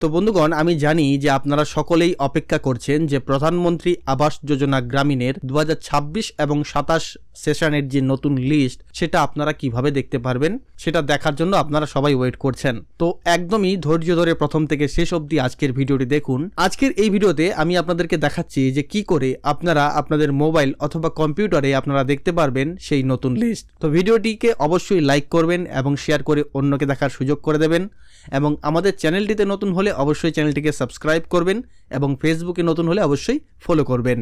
তো বন্ধুগণ, আমি জানি যে আপনারা সকলেই অপেক্ষা করছেন যে প্রধানমন্ত্রী আবাস যোজনা গ্রামীণের 2026 এবং 27 সেশনের যে নতুন লিস্ট সেটা আপনারা কিভাবে দেখতে পারবেন সেটা দেখার জন্য আপনারা সবাই ওয়েট করছেন। তো একদমই ধৈর্য ধরে প্রথম থেকে শেষ অবধি আজকের ভিডিওটি দেখুন। আজকের এই ভিডিওতে আমি আপনাদেরকে দেখাচ্ছি যে কি করে আপনারা আপনাদের মোবাইল অথবা কম্পিউটারে আপনারা দেখতে পারবেন সেই নতুন লিস্ট। তো ভিডিওটিকে অবশ্যই লাইক করবেন এবং শেয়ার করে অন্যকে দেখার সুযোগ করে দেবেন, এবং আমাদের চ্যানেলটিতে নতুন হলে অবশ্যই চ্যানেলটিকে সাবস্ক্রাইব করবেন এবং ফেসবুকে নতুন হলে অবশ্যই ফলো করবেন।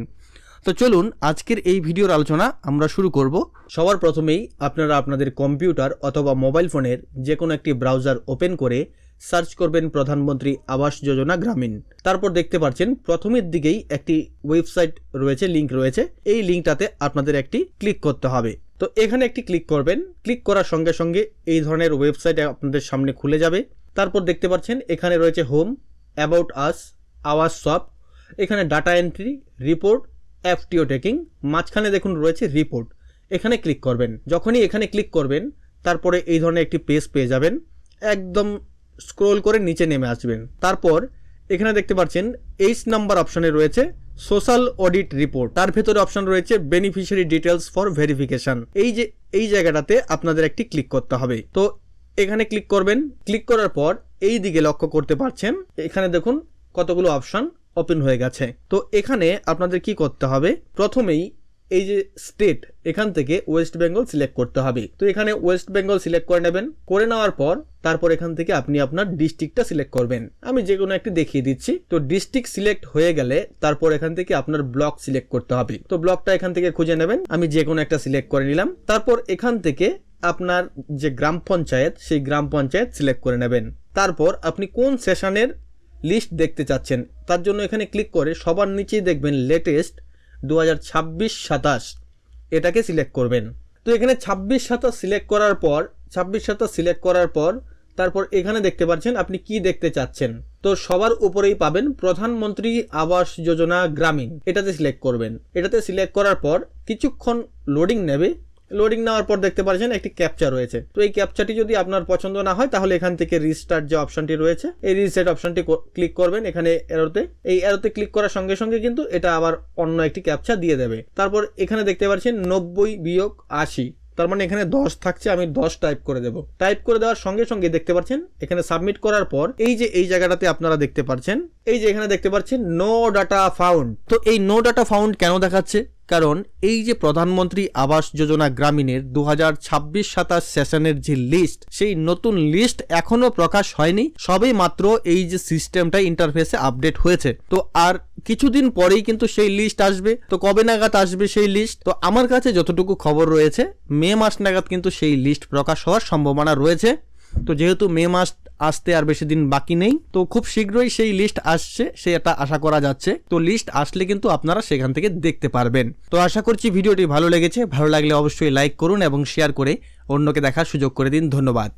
তো চলুন আজকের এই ভিডিওর আলোচনা আমরা শুরু করব। সবার প্রথমেই আপনারা আপনাদের কম্পিউটার অথবা মোবাইল ফোনের যে কোনো একটি ব্রাউজার ওপেন করে সার্চ করবেন প্রধানমন্ত্রী আবাস যোজনা গ্রামীণ। তারপর দেখতে পাচ্ছেন প্রথমের দিকেই একটি ওয়েবসাইট রয়েছে, লিঙ্ক রয়েছে। এই লিঙ্কটাতে আপনাদের একটি ক্লিক করতে হবে। তো এখানে একটি ক্লিক করবেন। ক্লিক করার সঙ্গে সঙ্গে এই ধরনের ওয়েবসাইট আপনাদের সামনে খুলে যাবে। তারপর দেখতে পাচ্ছেন এখানে রয়েছে home, about us, our shop, এখানে data entry, report, FTO taking, মাঝখানে দেখুন রয়েছে রিপোর্ট। এখানে ক্লিক করবেন। যখনই এখানে ক্লিক করবেন তারপরে এই ধরনের একটি পেজ পেয়ে যাবেন। একদম স্ক্রোল করে নিচে নেমে আসবেন। তারপর এখানে দেখতে পাচ্ছেন 8 নাম্বার অপশনে রয়েছে সোশ্যাল অডিট রিপোর্ট। তার ভেতরে অপশন রয়েছে বেনিফিশিয়ারি ডিটেলস ফর ভেরিফিকেশন। এই জায়গাটাতে আপনাদের একটি ক্লিক করতে হবে। তো এখানে ক্লিক করবেন। ক্লিক করার পর এই দিকে লক্ষ্য করতে পারছেন এখানে দেখুন কতগুলো অপশন ওপেন হয়ে গেছে। তো এখানে আপনাদের কি করতে হবে, প্রথমেই এই যে স্টেট, এখান থেকে ওয়েস্ট বেঙ্গল সিলেক্ট করতে হবে। তো এখানে ওয়েস্ট বেঙ্গল সিলেক্ট করে নেবেন। করে নেওয়ার পর তারপর এখান থেকে আপনি আপনার ডিস্ট্রিক্টটা সিলেক্ট করবেন। আমি যে কোনো একটি দেখিয়ে দিচ্ছি। তো ডিস্ট্রিক্ট সিলেক্ট হয়ে গেলে তারপর এখান থেকে আপনার ব্লক সিলেক্ট করতে হবে। তো ব্লকটা এখান থেকে খুঁজে নেবেন। আমি যে কোনো একটা সিলেক্ট করে নিলাম। তারপর এখান থেকে আপনার যে গ্রাম পঞ্চায়েত, সেই গ্রাম পঞ্চায়েত সিলেক্ট করে নেবেন। তারপর আপনি কোন সেশনের লিস্ট দেখতে চাচ্ছেন তার জন্য এখানে ক্লিক করে সবার নিচেই দেখবেন লেটেস্ট 2026-27, এটাকে সিলেক্ট করবেন। তো এখানে 26-27 সিলেক্ট করার পর তারপর এখানে দেখতে পাচ্ছেন আপনি কি দেখতে চাচ্ছেন। তো সবার উপরেই পাবেন প্রধানমন্ত্রী আবাস যোজনা গ্রামীণ, এটাতে সিলেক্ট করবেন। এটাতে সিলেক্ট করার পর কিছুক্ষণ লোডিং নেবে। লোডিং নেওয়ার পর দেখতে পাচ্ছেন একটি ক্যাপচা রয়েছে। তো এই ক্যাপচাটি যদি আপনার পছন্দ না হয় তাহলে এখান থেকে রিস্টার্ট যে অপশনটি রয়েছে এই রিসেট অপশনটি ক্লিক করবেন। এখানে এরোতে ক্লিক করার সঙ্গে সঙ্গে কিন্তু এটা আবার অন্য একটি ক্যাপচা দিয়ে দেবে। তারপর এখানে দেখতে পাচ্ছেন 90-80, তার মানে এখানে 10 থাকছে। আমি 10 টাইপ করে দেব। টাইপ করে দেওয়ার সঙ্গে সঙ্গে দেখতে পাচ্ছেন এখানে সাবমিট করার পর এই জায়গাটাতে আপনারা দেখতে পাচ্ছেন এখানে দেখতে পাচ্ছেন নো ডাটা ফাউন্ড। তো এই নো ডাটা ফাউন্ড কেন দেখাচ্ছে? কারণ এই যে প্রধানমন্ত্রী আবাস যোজনা গ্রামীণের 2026-27 সেশনের যে লিস্ট, সেই নতুন লিস্ট এখনো প্রকাশ হয়নি। সবেই মাত্র এই যে সিস্টেমটা ইন্টারফেসে আপডেট হয়েছে। তো আর কিছুদিন পরেই কিন্তু সেই লিস্ট আসবে। তো কবে নাগাদ আসবে সেই লিস্ট? তো আমার কাছে যতটুকু খবর রয়েছে মে মাস নাগাদ কিন্তু সেই লিস্ট প্রকাশ হওয়ার সম্ভাবনা রয়েছে। তো যেহেতু মে মাস আসতে আর বেশি দিন বাকি নেই, তো খুব শীঘ্রই সেই লিস্ট আসছে সেটা আশা করা যাচ্ছে। তো লিস্ট আসলে কিন্তু আপনারা সেখান থেকে দেখতে পারবেন। তো আশা করছি ভিডিওটি ভালো লেগেছে। ভালো লাগলে অবশ্যই লাইক করুন এবং শেয়ার করে অন্যকে দেখার সুযোগ করে দিন। ধন্যবাদ।